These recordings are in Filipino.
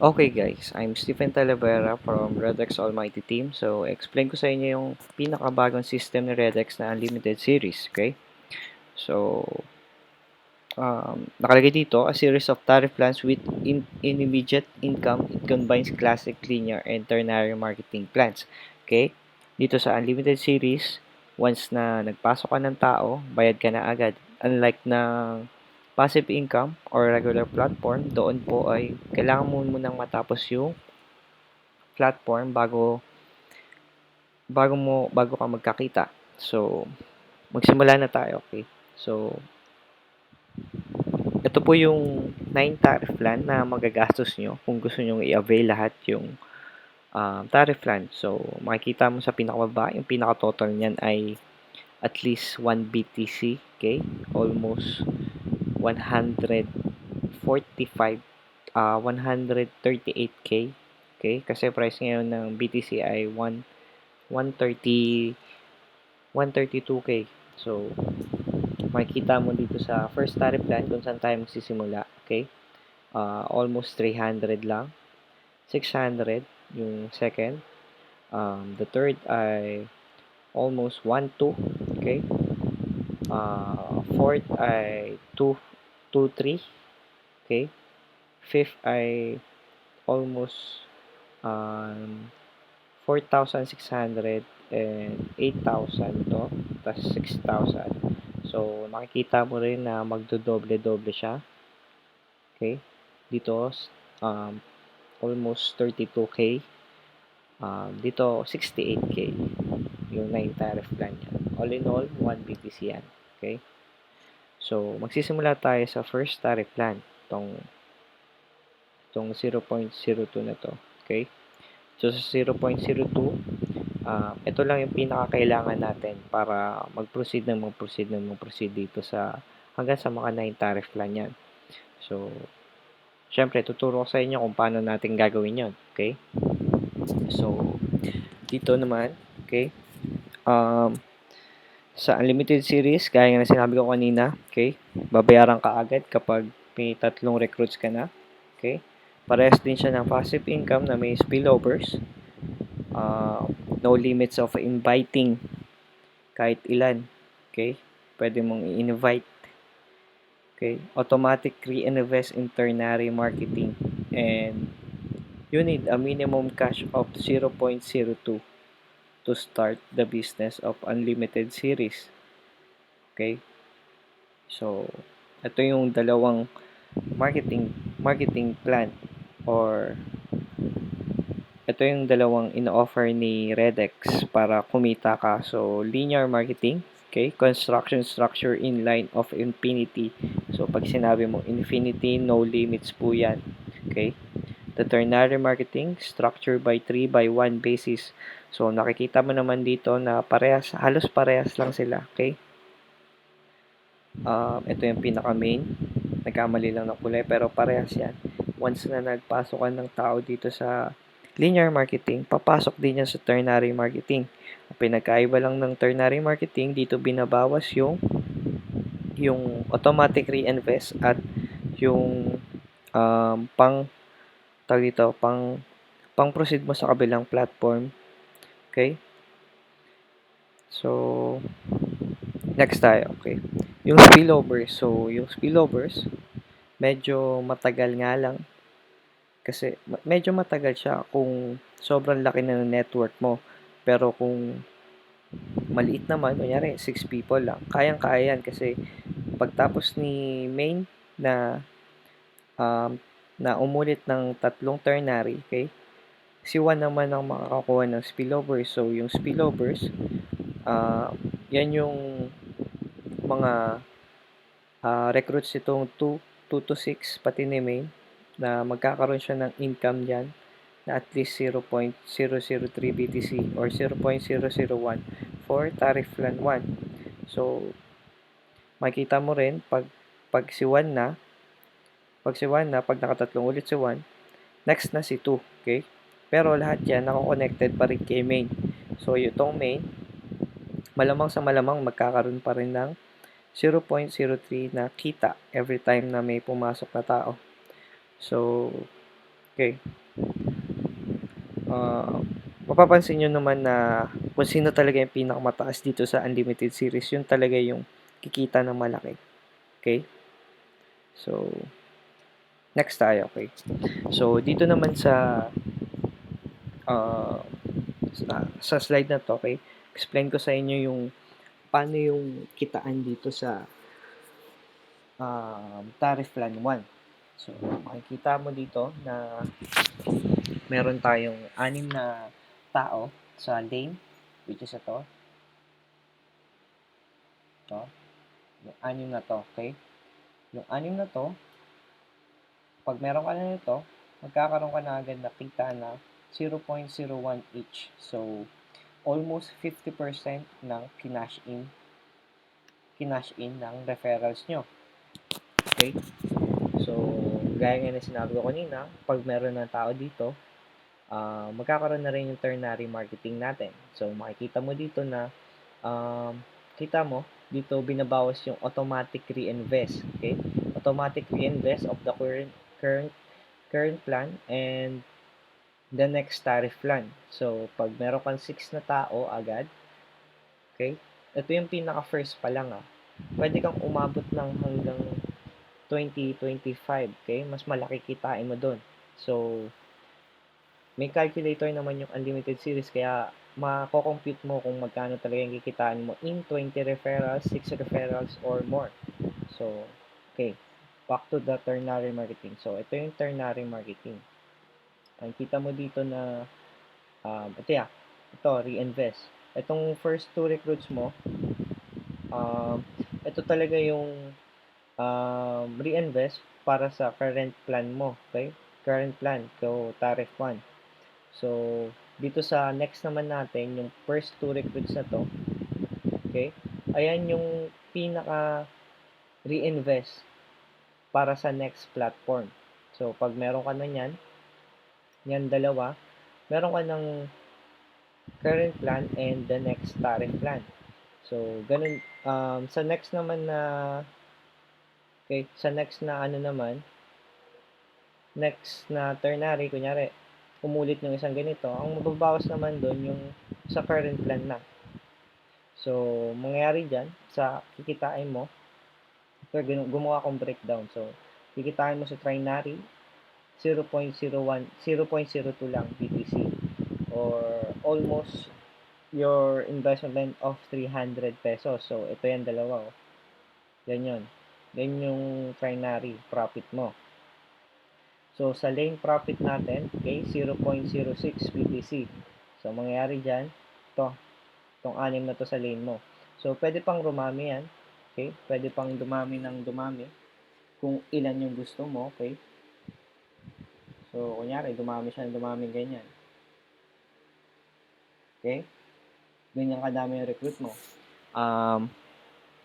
Okay guys, I'm Stephen Talavera from Redex Almighty Team. So, explain ko sa inyo yung pinakabagong system ni Redex na Unlimited Series, okay? So, nakalagay dito, a series of tariff plans with immediate income. It combines classic, linear, and ternary marketing plans, okay? Dito sa Unlimited Series, once na nagpasok ka ng tao, bayad ka na agad. Unlike ng passive income or regular platform, doon po ay kailangan mo munang matapos yung platform bago ka magkakita. So, magsimula na tayo, okay? So, ito po yung 9 tariff plan na magagastos nyo kung gusto nyo i-avail lahat yung tariff plan. So, makikita mo sa pinakababa, yung pinaka-total niyan ay at least 1 BTC, okay? Almost 145, 138K, okay? Kasi price ngayon ng BTC ay 130 132K. So, makikita mo dito sa first tariff plan kung saan tayo magsisimula. Okay? Almost 300 lang. 600 yung second. The third ay almost 1.2. Okay? Fourth ay 2.3. Okay? Fifth ay almost 4,600 and 8,000 to. Tapos 6,000. So, makikita mo rin na magdodoble-doble siya. Okay? Dito, um, almost 32K. Dito, 68K. Yung 9 tariff plan niya. All in all, 1 BTC yan. Okay? So, magsisimula tayo sa first tariff plan. Itong 0.02 na to. Okay? So, sa 0.02, ito lang yung pinakakailangan natin para mag-proceed dito sa hanggang sa mga 9 tariff plan yan. So, syempre, tuturo ko sa inyo kung paano natin gagawin yon. Okay? So, dito naman, okay, sa Unlimited Series, gaya nga na sinabi ko kanina, okay, babayaran ka agad kapag may 3 recruits ka na. Okay? Parehas din siya ng passive income na may spillovers. No limits of inviting kahit ilan. Okay? Pwede mong i-invite. Okay? Automatic reinvest in ternary marketing. And you need a minimum cash of 0.02 to start the business of Unlimited Series. Okay? So, ito yung dalawang marketing plan or ito yung dalawang ino-offer ni Redex para kumita ka. So, linear marketing, okay? Construction structure in line of infinity. So, pag sinabi mo infinity, no limits po yan. Okay? The ternary marketing, structure by 3 by 1 basis. So, nakikita mo naman dito na halos parehas lang sila. Okay? Ito yung pinaka-main. Nagkamali lang ng kulay, pero parehas yan. Once na nagpasok ka ng tao dito sa linear marketing, papasok din yan sa ternary marketing. Ang pinagkaiba lang ng ternary marketing, dito binabawas yung automatic reinvest at yung pang tawag dito, pang proceed mo sa kabilang platform. Okay? So, next tayo. Okay. Yung spillovers. So, yung spillovers, medyo matagal nga lang. Kasi, medyo matagal siya kung sobrang laki na ng network mo. Pero kung maliit naman, kunyari, 6 people lang, kayang-kaya yan. Kasi, pagtapos ni main um, na umulit ng 3 ternary, okay, si 1 naman ang makakakuha ng spillovers. So, yung spillovers, yan yung mga recruits itong 2 to 6 pati ni main na magkakaroon siya ng income dyan na at least 0.003 BTC or 0.001 for tariff plan 1. So, makita mo rin pag si 1 na, pag nakatatlong ulit si 1, next na si 2, okay? Pero lahat yan naka-connected pa rin kay main. So, itong main, malamang sa malamang magkakaroon pa rin ng 0.03 na kita every time na may pumasok na tao. So, Okay? Mapapansin nyo naman na kung sino talaga yung pinakamataas dito sa unlimited series, yun talaga yung kikita ng malaki. Okay? So, next tayo, okay? So, dito naman uh, sa slide na to, okay? Explain ko sa inyo yung paano yung kitaan dito sa tariff plan 1. So, makikita mo dito na meron tayong 6 na tao sa lane, which is ito, yung 6 na to, okay? Yung 6 na to, pag meron ka na nito, magkakaroon ka na agad na kita na 0.01 each. So, almost 50% ng kinash in ng referrals nyo. Okay? So, gaya nga na sinabi ko kanina, pag meron ng tao dito, magkakaroon na rin yung ternary marketing natin. So, makikita mo dito na kita mo, dito binabawas yung automatic reinvest. Okay? Automatic reinvest of the current plan and the next tariff plan. So, pag meron kang 6 na tao agad, okay? Ito yung pinaka first pa lang Pwede kang umabot ng hanggang 2025, okay? Mas malaki kitain mo doon. So, may calculator naman yung unlimited series kaya mako-compute mo kung magkano talaga yung kikitain mo in 20 referrals, 6 referrals, or more. So, okay. Back to the ternary marketing. So, ito yung ternary marketing. Nakikita mo dito na ito, reinvest. Itong first two recruits mo, ito talaga yung reinvest para sa current plan mo. Okay? Current plan, so tariff 1. So, dito sa next naman natin, yung first two recruits na to, okay? Ayan yung pinaka reinvest para sa next platform. So, pag meron ka na yan dalawa, meron ka ng current plan and the next tariff plan. So, ganun, sa next naman na, okay, sa next na next na ternary, kunyari, umulit ng isang ganito, ang mababawas naman doon yung sa current plan na. So, mangyayari dyan, sa kikitain mo, gumawa akong breakdown. So, kikitain mo sa trinary, 0.01, 0.02 lang BTC or almost your investment of 300 pesos. So, ito yan dalawa. Yan yun. Yan yung trinary profit mo. So, sa lane profit natin, okay, 0.06 BTC. So, mangyayari dyan, itong 6 na to sa lane mo. So, pwede pang rumami yan. Okay? Pwede pang dumami ng dumami kung ilan yung gusto mo. Okay? So, kunyari, dumami siya ng dumami ganyan. Okay? Ganyan kadami yung recruit mo.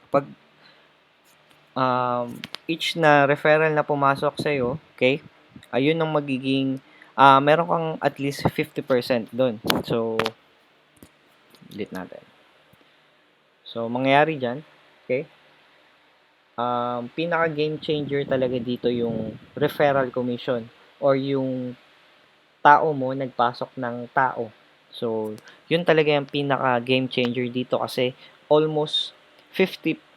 Pag each na referral na pumasok sa'yo, okay, ayun ang magiging, meron kang at least 50% doon. So, delete natin. So, mangyayari dyan, okay, pinaka game changer talaga dito yung referral commission or yung tao mo nagpasok ng tao. So, yun talaga yung pinaka game changer dito kasi almost 65%.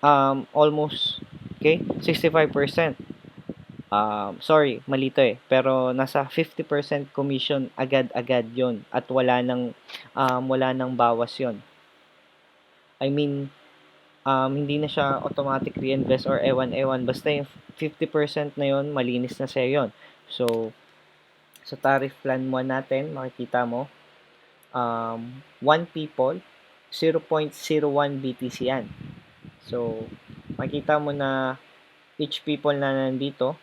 Sorry, mali to pero nasa 50% commission agad-agad yon at wala nang bawas yon. I mean, hindi na siya automatic reinvest or ewan-ewan. Basta yung 50% na yon malinis na sa'yo yon. So, sa tariff plan 1 natin, makikita mo, 1 people, 0.01 BTC yan. So, makikita mo na each people na nandito,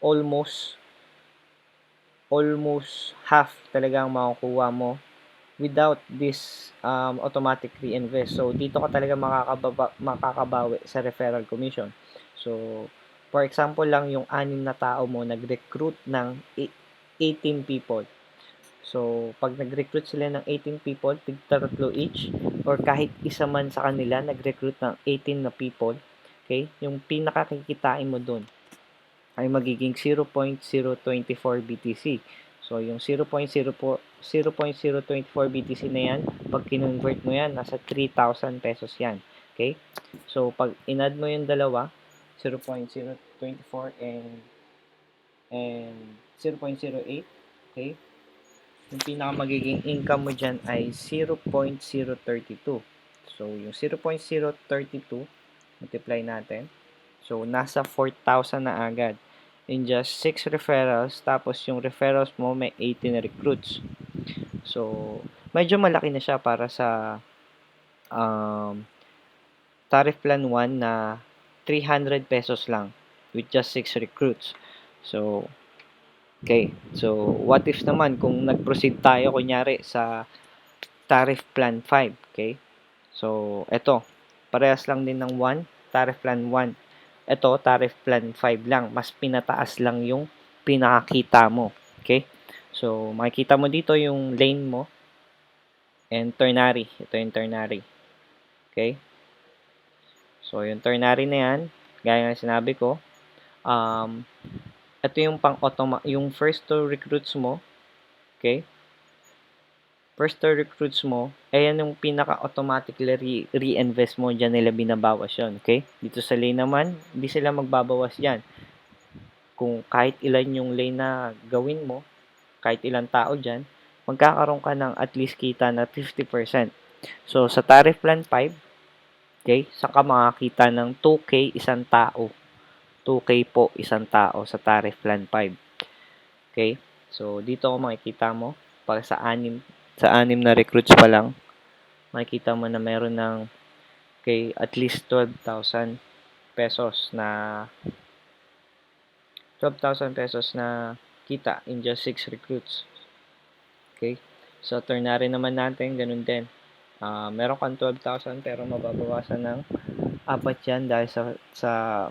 almost half talaga ang makukuha mo without this automatic reinvest. So, dito ka talaga makakabawi sa referral commission. So, for example lang, yung 6 na tao mo nag-recruit ng 18 people. So, pag nag-recruit sila ng 18 people, tig-tatlo each, or kahit isa man sa kanila nag-recruit ng 18 na people, okay, yung pinakakikitain mo dun, ay magiging 0.024 BTC. So, yung 0.024 BTC na yan, pag kinonvert mo yan, nasa 3,000 pesos yan. Okay? So, pag inad mo yung dalawa, 0.024 and 0.08, okay? Yung pinaka magiging income mo dyan ay 0.032. So, yung 0.032, multiply natin. So, nasa 4,000 na agad. In just 6 referrals, tapos yung referrals mo may 18 recruits. So, medyo malaki na siya para sa um, tariff plan 1 na 300 pesos lang with just 6 recruits. So, okay. So, what if naman kung nag-proceed tayo kunyari sa tariff plan 5, okay? So, eto, parehas lang din ng 1, tariff plan 1. Ito, tariff plan 5 lang. Mas pinataas lang yung pinakakita mo. Okay? So, makikita mo dito yung lane mo and ternary. Ito yung ternary. Okay? So, yung ternary na yan, gaya ng sinabi ko, um, ito yung yung first two recruits mo. Okay? First two recruits mo, ayan yung pinaka-automatically re-invest mo, dyan nila binabawas yun. Okay? Dito sa lane naman, hindi sila magbabawas dyan. Kung kahit ilan yung lane na gawin mo, kahit ilang tao dyan, magkakaroon ka ng at least kita na 50%. So, sa tariff plan 5, okay, saka makakita ng 2K isang tao. 2K po isang tao sa tariff plan 5. Okay? So, dito ko makikita mo, para sa anim na recruits pa lang, makikita mo na meron ng at least 12,000 pesos na kita in just 6 recruits. Okay? So, ternary naman natin, ganun din. Meron kang 12,000 pero mababawasan ng apat yan dahil sa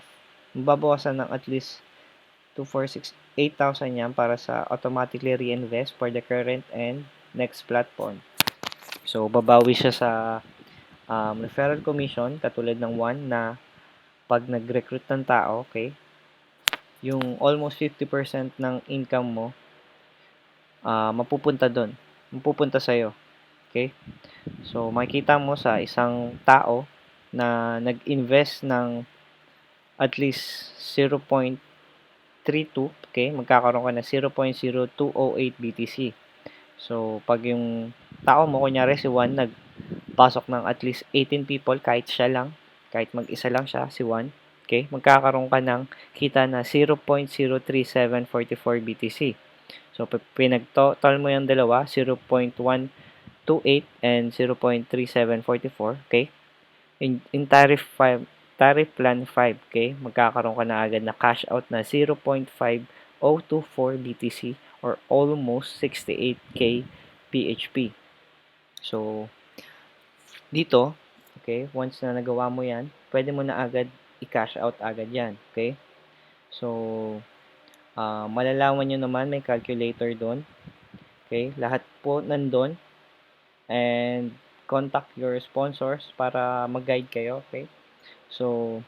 mababawasan ng at least 2, 4, 6, 8,000 yan para sa automatically reinvest for the current and next platform. So, babawi siya sa referral commission katulad ng 1 na pag nag-recruit ng tao, okay, yung almost 50% ng income mo mapupunta doon. Mapupunta sa'yo. Okay? So, makikita mo sa isang tao na nag-invest ng at least 0.32, okay? Magkakaroon ka na 0.0208 BTC. So, pag yung tao mo, kunyari si Juan, nagpasok ng at least 18 people, kahit siya lang, kahit mag-isa lang siya, si Juan, okay? Magkakaroon ka ng kita na 0.03744 BTC. So, pinag-total mo yung dalawa, 0.128 and 0.3744, okay? In tariff plan 5, okay? Magkakaroon ka na agad na cash out na 0.5024 BTC or almost 68K PHP. So, dito, okay, once na nagawa mo yan, pwede mo na agad i-cash out agad yan, okay? So, malalaman nyo naman, may calculator doon. Okay, lahat po nandun. And contact your sponsors para mag-guide kayo, okay? So,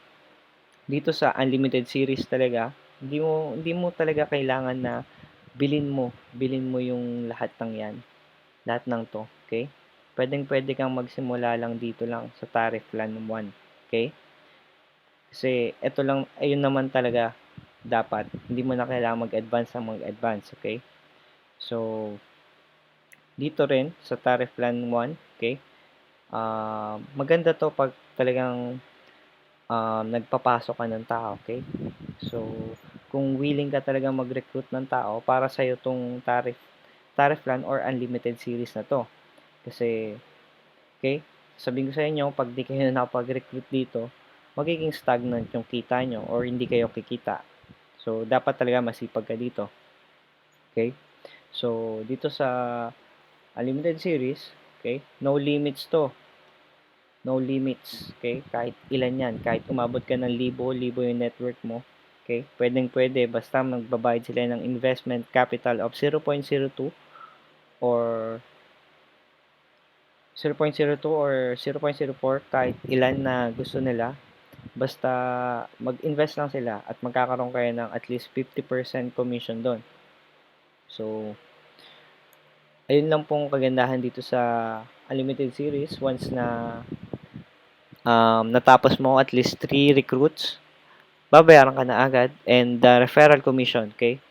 dito sa unlimited series talaga, hindi mo talaga kailangan na bilhin mo yung lahat ng 'yan, lahat ng 'to, okay? Pwedeng-pwede kang magsimula lang dito lang sa tariff plan 1, okay? Kasi ito lang, ayun naman talaga dapat. Hindi mo na kailangan mag-advance, okay? So, dito rin sa tariff plan 1, okay? Maganda to pag talagang nagpapasok ka ng tao, okay? So, kung willing ka talaga mag-recruit ng tao, para sa'yo tong tariff plan or unlimited series na to. Kasi, okay, sabihin ko sa inyo, pag di kayo nakapag-recruit dito, magiging stagnant yung kita nyo or hindi kayo kikita. So, dapat talaga masipag ka dito. Okay? So, dito sa unlimited series, okay, no limits to. No limits, okay? Kahit ilan yan, kahit umabot ka ng libo yung network mo, okay? Pwedeng-pwede, basta magbabayad sila ng investment capital of 0.02 or 0.02 or 0.04, kahit ilan na gusto nila. Basta mag-invest lang sila at magkakaroon kayo ng at least 50% commission do'n. So, ayun lang pong kagandahan dito sa unlimited series. Once na natapos mo at least 3 recruits, babayaran ka na agad, and the referral commission, okay?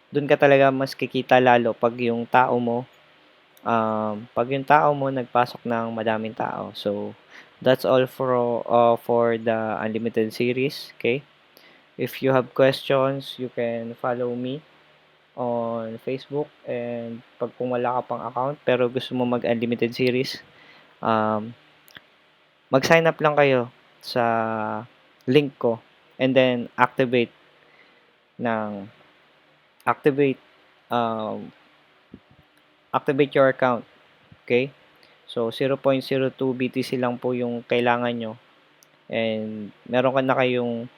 Do'n ka talaga mas kikita lalo pag yung tao mo nagpasok ng madaming tao. So, that's all for the unlimited series, okay? If you have questions, you can follow me on Facebook, and kung wala ka pang account pero gusto mo mag-unlimited series, um, mag-sign up lang kayo sa link ko, and then ng activate um, activate your account, okay? So 0.02 BTC lang po yung kailangan nyo, and meron ka na kayong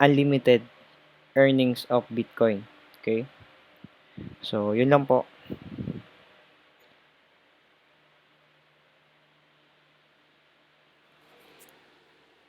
unlimited earnings of Bitcoin, okay? So yun lang po.